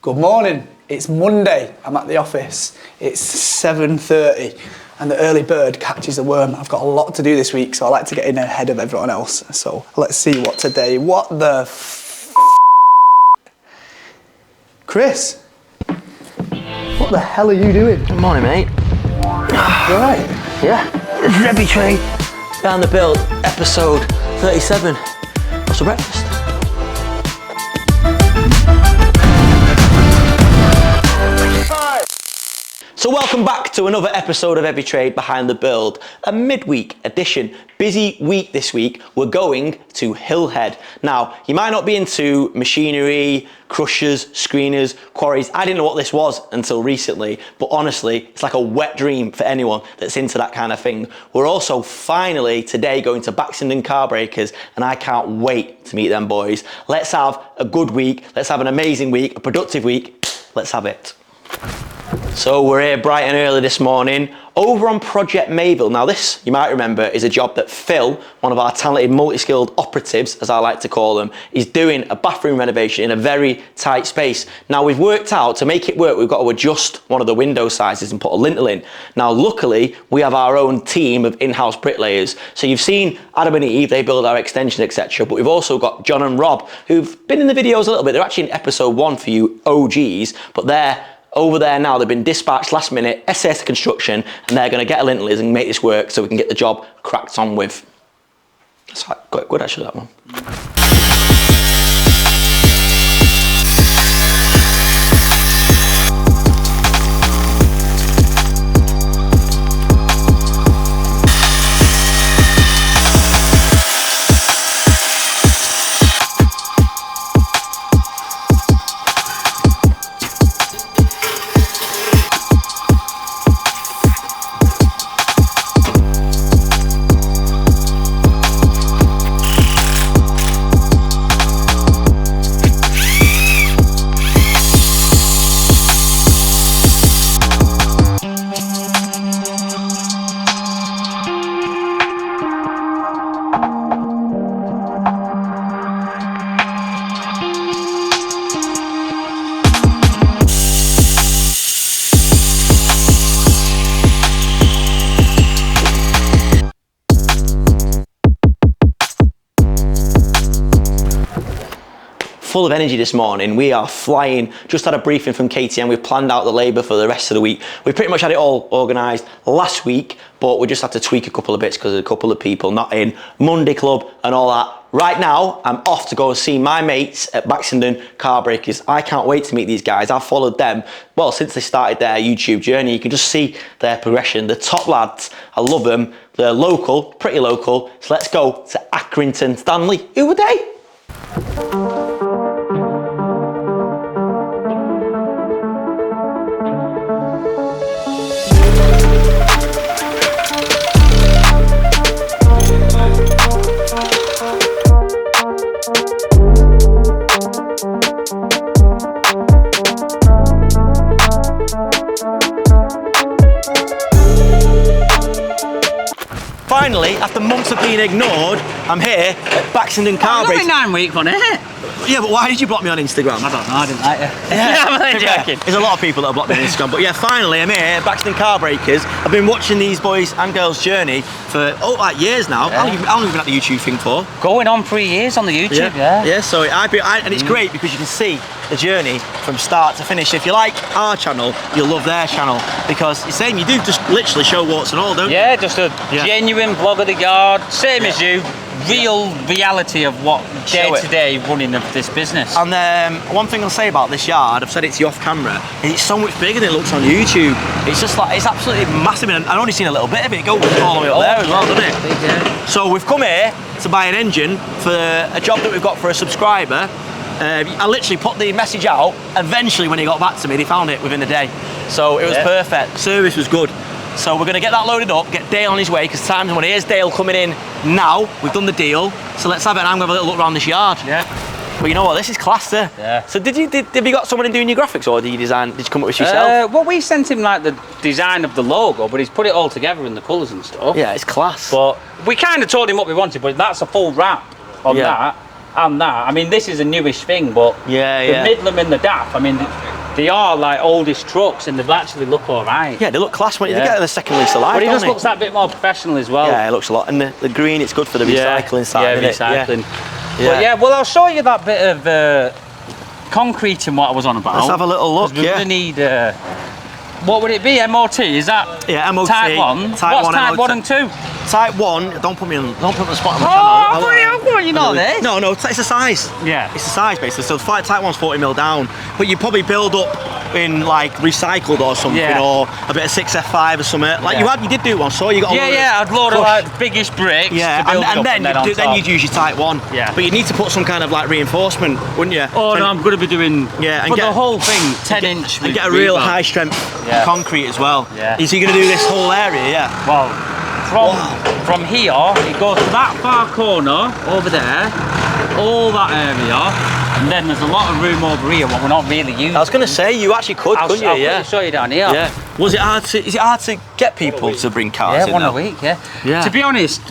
Good morning, it's Monday, I'm at the office, it's 7:30 and the early bird catches the worm. I've got a lot to do this week, so I like to get in ahead of everyone else. So let's see what the Chris, what the hell are you doing? Good morning, mate. You alright? Yeah, it's EveryTrade, Behind the Build, episode 37. What's for breakfast? So welcome back to another episode of EveryTrade Behind the Build, a midweek edition. Busy week this week. We're going to Hillhead. Now, you might not be into machinery, crushers, screeners, quarries. I didn't know what this was until recently, but honestly, it's like a wet dream for anyone that's into that kind of thing. We're also finally today going to BAXENDEN car breakers, and I can't wait to meet them boys. Let's have a good week. Let's have an amazing week, a productive week. Let's have it. So we're here bright and early this morning over on Project Mavl. Now this, you might remember, is a job that Phil, one of our talented multi-skilled operatives, as I like to call them, is doing a bathroom renovation in a very tight space. Now we've worked out, to make it work, we've got to adjust one of the window sizes and put a lintel in. Now luckily, we have our own team of in-house bricklayers. So you've seen Adam and Eve, they build our extensions, etc. But we've also got John and Rob, who've been in the videos a little bit. They're actually in episode 1 for you OGs, but they're over there now. They've been dispatched last minute, SS Construction, and they're going to get a lintel and make this work so we can get the job cracked on with. That's quite good actually, that one. Full of energy this morning. We are flying. Just had a briefing from KTM. We've planned out the labour for the rest of the week. We pretty much had it all organised last week, but we just had to tweak a couple of bits because a couple of people not in. Monday Club and all that. Right now, I'm off to go and see my mates at BAXENDEN car breakers. I can't wait to meet these guys. I've followed them, well, since they started their YouTube journey. You can just see their progression. The top lads, I love them. They're local, pretty local. So let's go to Accrington. Stanley, who were they? Finally, after months of being ignored, I'm here at BAXENDEN car breakers. You've been 9 weeks on it. Yeah, but why did you block me on Instagram? I don't know, I didn't like you. Yeah, there's a lot of people that have blocked me on Instagram, but yeah, finally I'm here at BAXENDEN car breakers. I've been watching these boys and girls' journey for like years now. Yeah. How long have you been at the YouTube thing for? Going on 3 years on the YouTube, yeah. Yeah, so and it's great because you can see the journey from start to finish. If you like our channel, you'll love their channel because it's same. You do just literally show warts and all, don't you? Yeah, just a genuine vlog of the yard, same as you. Real reality of what day-to-day running of this business. And one thing I'll say about this yard, I've said it to you off camera, is it's so much bigger than it looks on YouTube. It's just like, it's absolutely massive, and I've only seen a little bit of it. It goes all the way up there as well, doesn't it? Yeah. So we've come here to buy an engine for a job that we've got for a subscriber. I literally put the message out. Eventually, when he got back to me, they found it within a day. So it was perfect. Service was good. So we're going to get that loaded up, get Dale on his way, because times when here's Dale coming in now, we've done the deal. So let's have it, and I'm going to have a little look around this yard. Yeah. But you know what, this is class there. Yeah. So have you got someone in doing your graphics, or did you come up with yourself? Well, we sent him like the design of the logo, but he's put it all together in the colours and stuff. Yeah, it's class. But we kind of told him what we wanted, but that's a full wrap on that and that. I mean, this is a newish thing, but the Midland and the DAF, I mean, they are like oldish trucks, and they actually look all right. Yeah, they look class when you get the second lease of life. But it don't just they? looks that bit more professional as well. Yeah, it looks a lot, and the green, it's good for the recycling side. Yeah, isn't it? recycling. But yeah, well, I'll show you that bit of concrete and what I was on about. Let's have a little look. We're gonna need. What would it be? MOT? Is that? Yeah, MOT. Type 1. What's type 1 and 2? Type 1. Don't put me on the spot on the channel. You know this. No, it's a size. Yeah. It's a size basically. So type 1's 40 mil down, but you probably build up in like recycled or something, or a bit of 6F5 or something. Like you did do one, so you got. I'd load of like biggish bricks. Yeah, to build then you'd use your type 1. Yeah. But you'd need to put some kind of like reinforcement, wouldn't you? Oh no, I'm going to be doing. Yeah, and get the whole thing 10-inch. And get a real high strength concrete as well. Yeah. Is he going to do this whole area? Yeah. Well, from here it goes to that far corner over there, all that area, and then there's a lot of room over here what we're not really using. I was going to say you actually couldn't you? I'll show you down here. Yeah. Is it hard to get people to bring cars in? Yeah, one a week. Yeah. To be honest,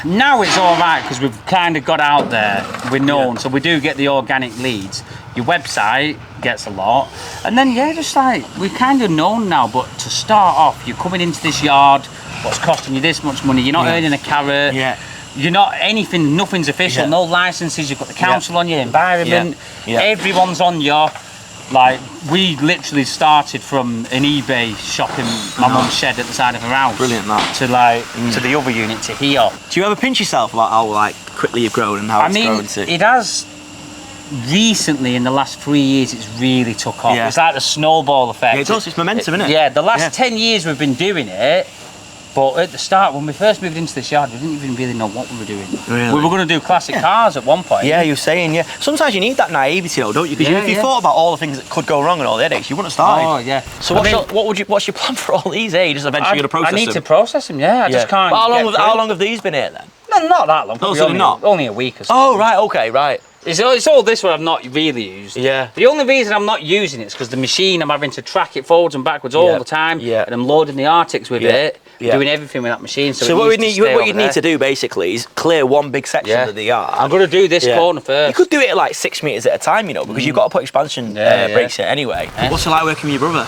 now it's all right because we've kind of got out there. We're known, so we do get the organic leads. Your website gets a lot, and then just like we're kind of known now. But to start off, you're coming into this yard. What's costing you this much money? You're not earning a carrot. Yeah. You're not anything. Nothing's official. No licenses. You've got the council on your environment. Everyone's on you. Like we literally started from an eBay shop in my mum's shed at the side of her house. Brilliant that. To like to the other unit to here. Do you ever pinch yourself about how like quickly you've grown and how it's grown to? It has. Recently, in the last 3 years, it's really took off. Yeah. It's like the snowball effect. Yeah, it does. It's momentum, isn't it? Yeah. The last 10 years we've been doing it. But at the start, when we first moved into this yard, we didn't even really know what we were doing. Really? We were going to do classic cars at one point. Yeah, you're saying, Sometimes you need that naivety, though, don't you? Because if you thought about all the things that could go wrong and all the headaches, you wouldn't have started. Oh, yeah. So what's your plan for all these? You're just eventually going to process them? I need to process them, I just can't. But how long have these been here, then? No, not that long. Only a week or so. Oh, right, okay, right. It's all this one I've not really used. Yeah. The only reason I'm not using it is because the machine, I'm having to track it forwards and backwards all the time. Yeah. And I'm loading the Arctics with it. Doing everything with that machine. So what you need to do basically is clear one big section of the yard. I'm going to do this corner first. You could do it at like 6 meters at a time, because you've got to put expansion brakes in anyway. What's it like working with your brother?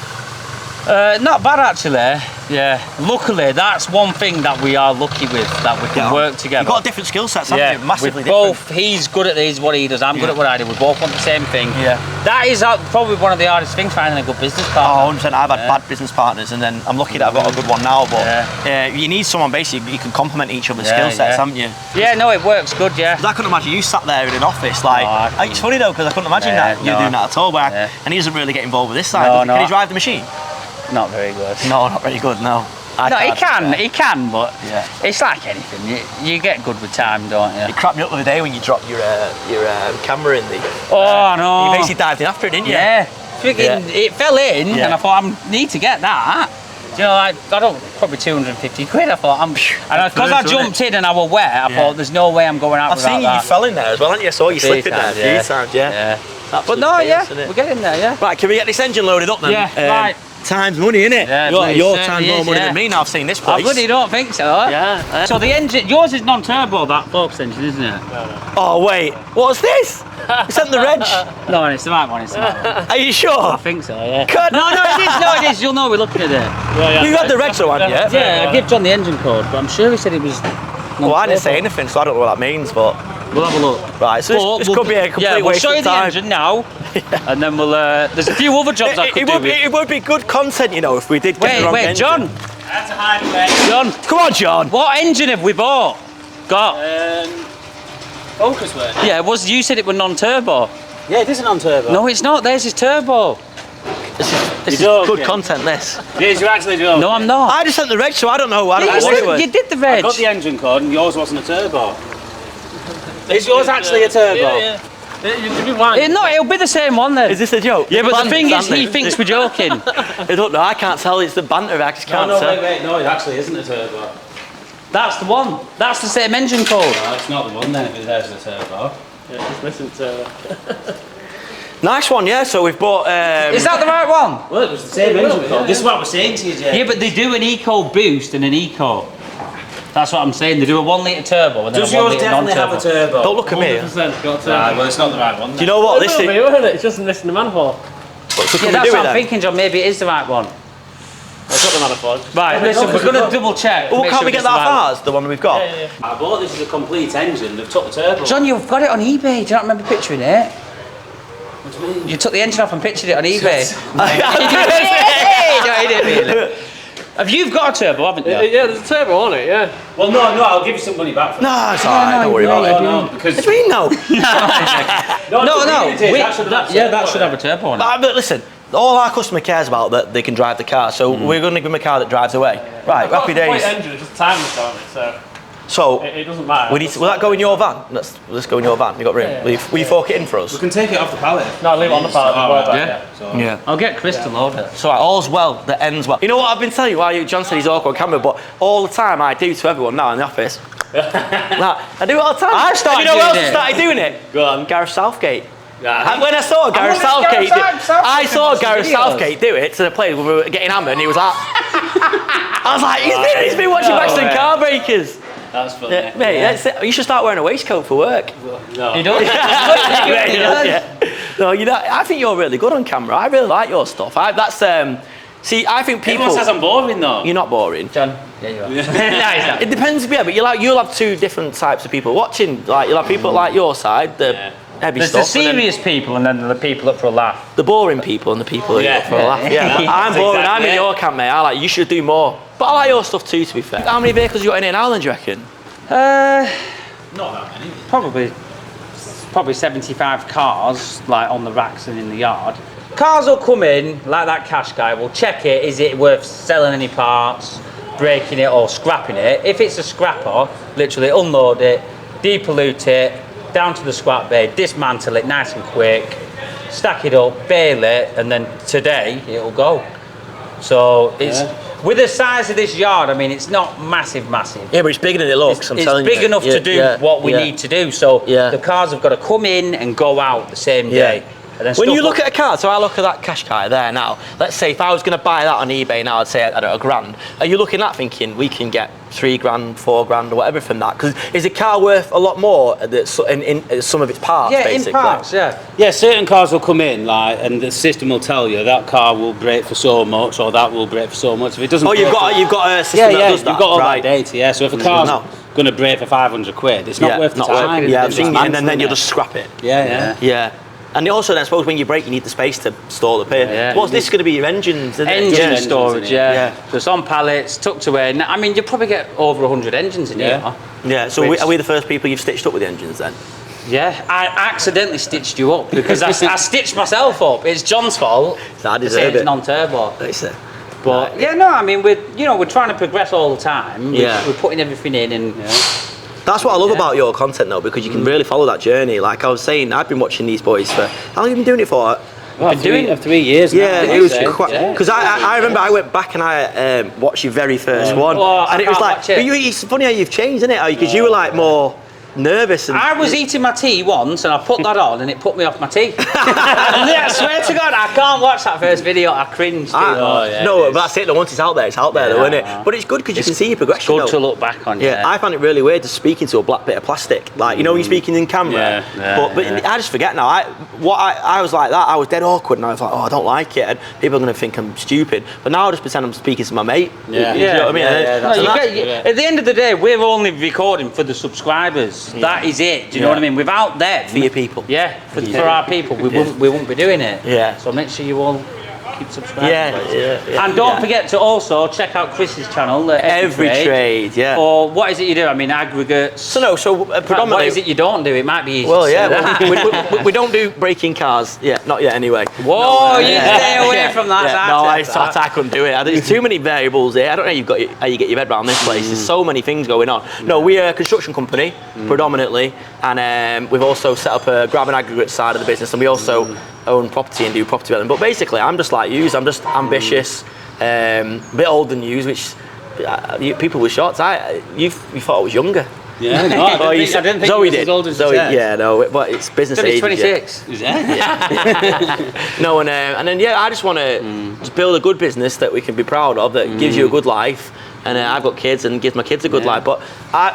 Not bad actually. Yeah. Luckily, that's one thing that we are lucky with, that we can work together. You've got different skill sets, haven't you? Massively different. He's good at what he does. I'm good at what I do. We both want the same thing. Yeah. That is probably one of the hardest things, finding a good business partner. Oh, 100%. I've had bad business partners, and then I'm lucky that I've got a good one now. But you need someone basically you can complement each other's skill sets, haven't you? Yeah. No, it works good. Yeah. I couldn't imagine you sat there in an office it's funny though, because I couldn't imagine that you doing that at all. And he doesn't really get involved with this side. Can he drive the machine? Not very good. No, not very good. No. He can, but it's like anything. You get good with time, don't you? It cracked me up the other day when you dropped your camera in the. Oh no! You basically dived in after it, didn't you? Yeah. It fell in, and I thought I need to get that. You know, I don't probably 250 quid. I thought because I jumped in and I was wet. I thought there's no way I'm going out. I've seen you fell in there as well, haven't you? I saw you slipping there a few times. Yeah. But no, we're getting there. Yeah. Right, can we get this engine loaded up then? Yeah. Right. Time's money, innit? Yeah, your time's more money than me now. I've seen this place. I bloody don't think so. Yeah. So the engine, yours is non-turbo, that Focus engine, isn't it? No. Oh wait, what's this? You sent the reg? No, it's the right one. It's the right one. Are you sure? I think so. Yeah. God. No, it is. No, it is. You'll know we're looking at it. Yeah. You had the reg though, haven't you? Yeah, I gave John the engine code, but I'm sure he said it was. Well, I didn't say anything, so I don't know what that means, but. We'll have a look. Right, so this could be a complete waste of time. We'll show you the engine now, and then we'll. There's a few other jobs I could do. It would be good content, if we did get the wrong engine. John. That's a hide away. John, come on, John. What engine have we got? Focus work. Yeah, you said it was non-turbo. Yeah, it is a non-turbo. No, it's not. There's his turbo. This is good content, this. Yes, you actually do. No, I'm not. I just sent the reg, so I don't know. You did the reg. I got the engine code, and yours wasn't a turbo. Is yours actually a turbo? Yeah. It'll be the same one then. Is this a joke? Yeah, but the thing is, he thinks we're joking. I don't know. I can't tell. It's the banter. I just can't tell. Wait. No, it actually isn't a turbo. That's the one. That's the same engine code. No, it's not the one then. If there's a turbo. Yeah, just listen to. Nice one, yeah. So we've bought. Is that the right one? Well, it was the same engine code. This is what we're saying to you, Jay. Yeah, but they do an eco boost and an eco. That's what I'm saying. They do a 1 litre turbo and then Does a 1 yours litre definitely non-turbo. have a turbo? Don't look at me. 100% got a turbo. Well, it's not the right one. Do you know what this It thing? isn't it? It's just missing the manifold. But so can we that's do what it I'm then? thinking, John. Maybe it is the right one. I've got another phone. Right, listen, we're going to double check. Well, make can't sure we get it's the that right far as the one we've got? Yeah. I bought this as a complete engine. They've took the turbo. one. John, you've got it on eBay. Do you not remember picturing it? What do you mean? You took the engine off and pictured it on eBay. No, you didn't really. Have you got a turbo, haven't you? Yeah, there's a turbo on it, yeah. Well, no, I'll give you some money back for that. No, it's alright, don't worry about it. No, because... What do you mean no? No. That should have a turbo on it. But listen, all our customer cares about that they can drive the car, so we're going to give them a car that drives away. Right, happy days. Engine, it's just timeless on it, so So, it doesn't matter. will that go in your van? Let's go in your van. You got room? Will you fork it in for us? We can take it off the pallet. No, leave it on the pallet. Yeah. I'll get Chris to load it. So all's well that ends well. You know what I've been telling you? John said he's awkward on camera, but all the time I do to everyone now in the office. I do it all the time. I've started you know who else doing it. started doing it? Go on. Gareth Southgate. Yeah. When I saw Gareth Southgate, I saw Gareth videos. Southgate do it to the place when we were getting hammered, and he was like, I was like, he's been watching Baxenden Car Breakers. That's funny. Yeah, mate, that's it. You should start wearing a waistcoat for work. No. You don't? No, you know, I think you're really good on camera. I really like your stuff. See, I think people. Everyone says I'm boring though. You're not boring. John, yeah, you are. No, he's not. It depends, yeah, but you'll have two different types of people watching. Like you'll have people like your side, the heavy There's stuff. the serious people and then the people up for a laugh. The boring people and the people who Yeah. look for a laugh. Yeah, I'm boring. I'm in your camp, mate. You should do more. But I like your stuff too, to be fair. How many vehicles you got in here now, then, do you reckon? Not that many. Probably 75 cars, like on the racks and in the yard. Cars will come in, like that cash guy, will check it, is it worth selling any parts, breaking it or scrapping it. If it's a scrapper, literally unload it, depollute it, down to the scrap bay, dismantle it nice and quick, stack it up, bale it, and then today it'll go. So it's, with the size of this yard, I mean, it's not massive. Yeah, but it's bigger than it looks, I'm telling you. It's big enough to do what we need to do. So the cars have got to come in and go out the same day. And then when you look at a car, so I look at that cash guy there now, let's say if I was going to buy that on eBay now, I'd say I don't know, £1,000. Are you looking at thinking we can get £3,000, £4,000 or whatever from that? Because is a car worth a lot more in some of its parts, basically? In parts, Yeah, certain cars will come in, like, and the system will tell you that car will break for so much or that will break for so much. If it doesn't, you've got a system that does that. You've got all that data. Yeah, so if a car's going to break for £500, it's not worth the time. And then you just scrap it. Yeah. And also then, I suppose when you break, you need the space to store the paint. What's this going to be, your engines? Engine storage, just on pallets, tucked away. I mean, you'll probably get over 100 engines in here. Yeah, so are we the first people you've stitched up with the engines then? Yeah, I accidentally stitched you up because I stitched myself up. It's John's fault. So I deserve it. Non-turbo. But right. I mean, we're trying to progress all the time. We're putting everything in and. That's what I love about your content though, because you can really follow that journey. Like I was saying, I've been watching these boys for, how long have you been doing it for? Well, I've been doing it for 3 years now. Yeah, it was quite, because I remember I went back and I watched your very first one, and it was like, it's funny how you've changed, isn't it? Because you were like more nervous. And I was eating my tea once and I put that on and it put me off my tea. I swear to God, I can't watch that first video, I cringed. No, but that's it, once it's out there though, isn't it? But it's good because you can see your progression. It's good to look back on. Yeah, I found it really weird just speaking to a black bit of plastic. Like, you know when you're speaking in camera? But I just forget now. I was like that, I was dead awkward and I was like, oh, I don't like it. And people are going to think I'm stupid. But now I just pretend I'm speaking to my mate. You know what I mean? At the end of the day, we're only recording for the subscribers. That is it. Do you know what I mean? Without them, for your people. Yeah, for our people, we wouldn't be doing it. Yeah. So make sure you all keep subscribing. Yeah. And don't forget to also check out Chris's channel, EveryTrade. Yeah. Or what is it you do? I mean, aggregates. So predominantly. What is it you don't do? It might be easy. Well, we don't do breaking cars. Yeah, not yet anyway. Whoa, you stay away from that. I couldn't do it. There's too many variables here. I don't know how you get your head around this place. There's so many things going on. No, we are a construction company predominantly, and we've also set up a grab and aggregate side of the business, and we also own property and do property development. But basically, I'm just like you. I'm just ambitious, a bit older than you, which people with shorts. You thought I was younger. Yeah, no, I didn't think Zoe he was did. as old as Zoe, he said. yeah, no, but it's business age. 26. No, and then I just want to just build a good business that we can be proud of, that gives you a good life. And I've got kids and gives my kids a good life. But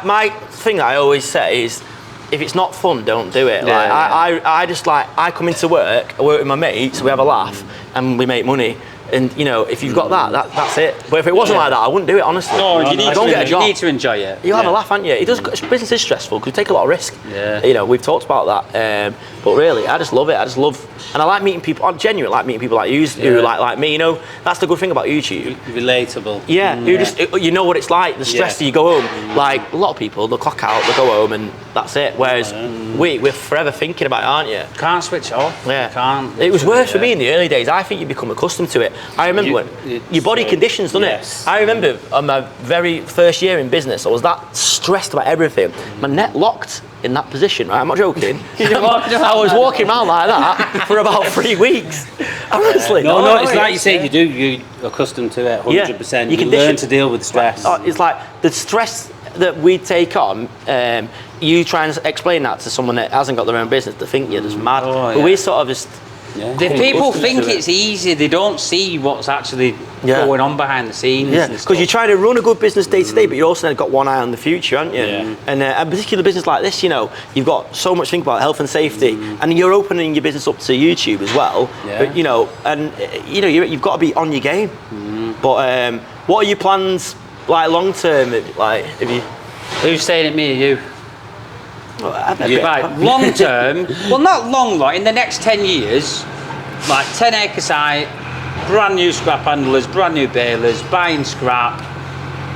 my thing that I always say is, if it's not fun, don't do it. I just I come into work, I work with my mates, we have a laugh. and we make money. And you know, if you've got that's it. But if it wasn't like that, I wouldn't do it, honestly. No, you need you need to enjoy it. You'll have a laugh, aren't you? Business is stressful because you take a lot of risk. Yeah. You know, we've talked about that. But really, I just love it. I just love, and I like meeting people. I genuinely like meeting people like you, who like me. You know, that's the good thing about YouTube. Relatable. Yeah, you know what it's like. The stress that you go home. Like a lot of people, they'll clock out, they'll go home, and that's it. Whereas we're forever thinking about it, aren't you? Can't switch off. Yeah. You can't. It was worse for me in the early days. I think you become accustomed to it. I remember when your body conditions, doesn't it? I remember on my very first year in business, I was that stressed about everything. My neck locked in that position, right? I'm not joking. I was walking around like that for about 3 weeks. Honestly. No, it's like you say, you're accustomed to it 100%. You learn to deal with stress. It's like the stress that we take on, you try and explain that to someone that hasn't got their own business, they think you're just mad. But we sort of just... The people think it's easy, they don't see what's actually going on behind the scenes. Yeah, because you're trying to run a good business day to day, but you also got one eye on the future, aren't you? Yeah. And a particular business like this, you know, you've got so much to think about health and safety, and you're opening your business up to YouTube as well. But, you know, and you know, you've got to be on your game. But what are your plans, like long term? Like, if you... Who's saying it, me or you? Right, long term, well, not long, like in the next 10 years, like 10-acre site, brand new scrap handlers, brand new balers, buying scrap,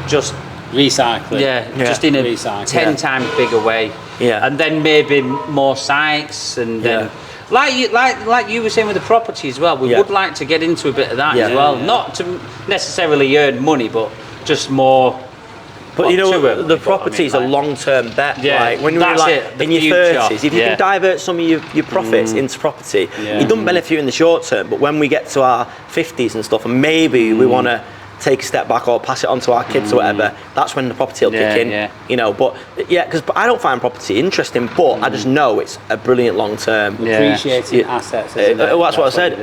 just recycling. Just in a 10 times bigger way. And then maybe more sites, and then like you were saying with the property as well, we would like to get into a bit of that as well. Not to necessarily earn money, but just more. But you know, the property's a long-term bet. Like when you're in your 30s, if you can divert some of your profits into property, you don't benefit in the short term. But when we get to our 50s and stuff, and maybe we want to take a step back or pass it on to our kids or whatever, that's when the property will kick in. You know, but because I don't find property interesting, but I just know it's a brilliant long-term. Appreciating assets. Well, that's what I said.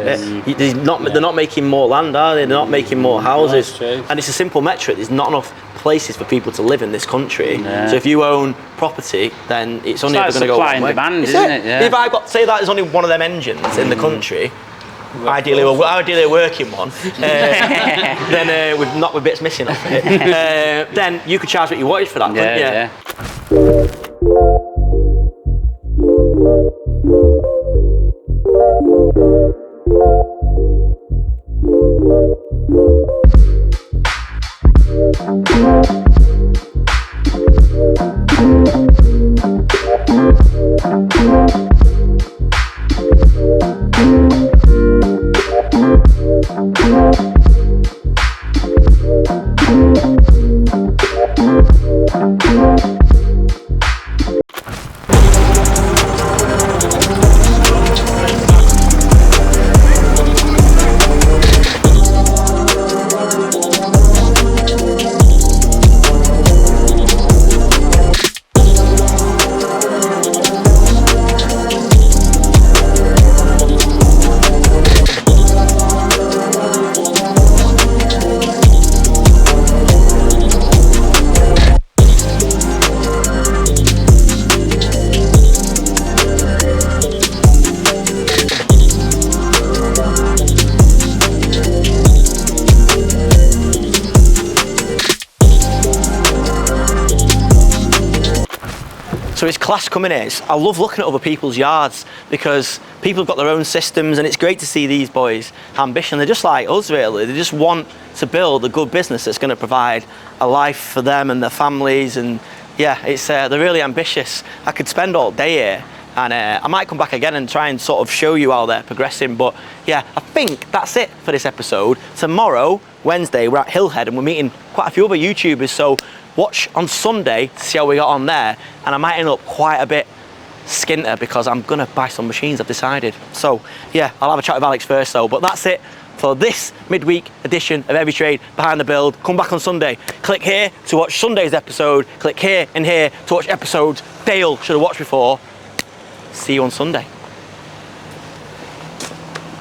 They're not making more land, are they? They're not making more houses. And it's a simple metric. There's not enough places for people to live in this country. So if you own property, then it's only ever going to go one way. Demand, isn't it? If I got, say that is only one of them engines in the country, ideally a working one, then with bits missing off it, then you could charge what you wanted for that, couldn't you? So it's class coming in. I love looking at other people's yards because people have got their own systems, and it's great to see these boys' ambition. They're just like us, really. They just want to build a good business that's going to provide a life for them and their families. And yeah, it's they're really ambitious. I could spend all day here, and I might come back again and try and sort of show you how they're progressing. But yeah, I think that's it for this episode. Tomorrow, Wednesday, we're at Hillhead, and we're meeting quite a few other YouTubers. So watch on Sunday to see how we got on there, and I might end up quite a bit skinter because I'm gonna buy some machines, I've decided. So yeah, I'll have a chat with Alex first though. But that's it for this midweek edition of EveryTrade Behind the Build. Come back on Sunday. Click here to watch Sunday's episode. Click here and here to watch episodes Dale should have watched before. See you on Sunday.